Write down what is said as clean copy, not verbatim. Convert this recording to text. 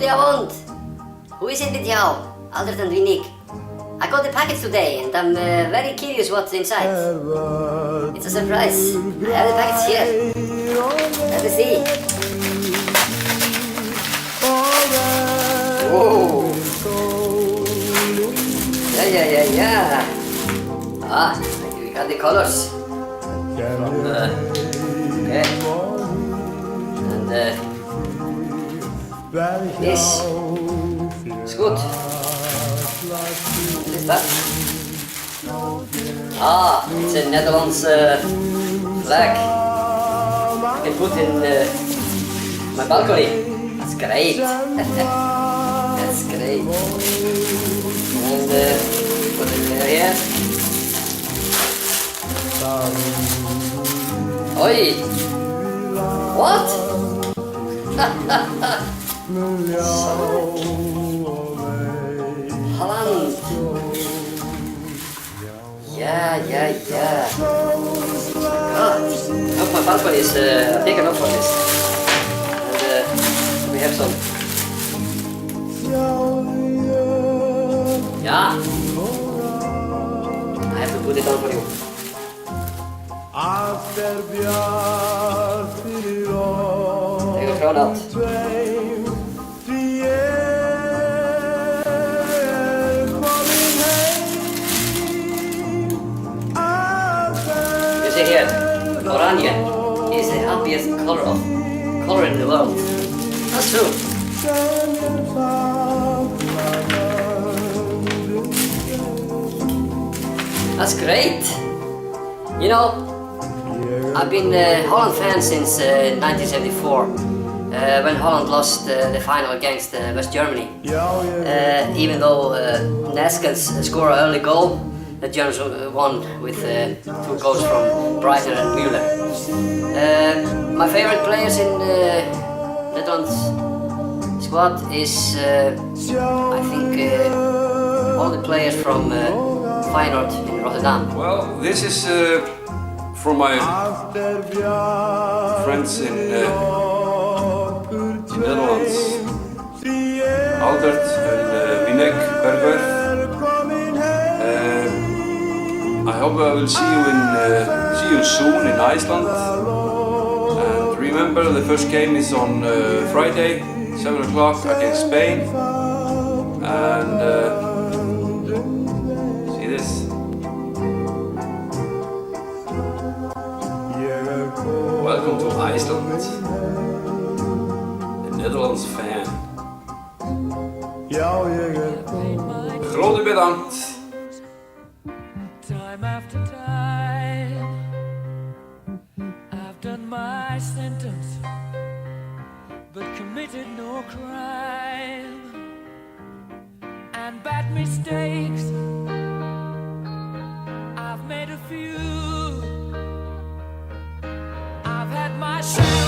Goedenavond. Who is it with jou? Albert and Winnick. I got the package today and I'm very curious what's inside. It's a surprise. I have the package here. Let me see. Whoa. Yeah. Ah, we got the colors. From okay. And this is good. What is that? Ah, it's a Netherlands flag. I can put in my balcony. That's great. That's great. And put it here. Oi! What? Holland. Yeah. God. I hope my balcony is big enough for this. And we have some. Yeah. I have to put it on for you. Take a crown out. You see here, oranje is the happiest color in the world. That's true. That's great. You know, I've been a Holland fan since 1974, when Holland lost the final against West Germany. Even though Neskens scored an early goal, the Germans won with 2 goals from Breitner and Müller. My favorite players in the Netherlands squad is, I think, all the players from Feyenoord in Rotterdam. Well, this is from my friends in the Netherlands, Albert and Winnick Berger. I hope I will see you soon in Iceland. And remember, the first game is on Friday, 7 o'clock against Spain. And see this. Welcome to Iceland, the Netherlands fan. Grote bedankt. Time after time, I've done my sentence, but committed no crime. And bad mistakes, I've made a few. I've had my share.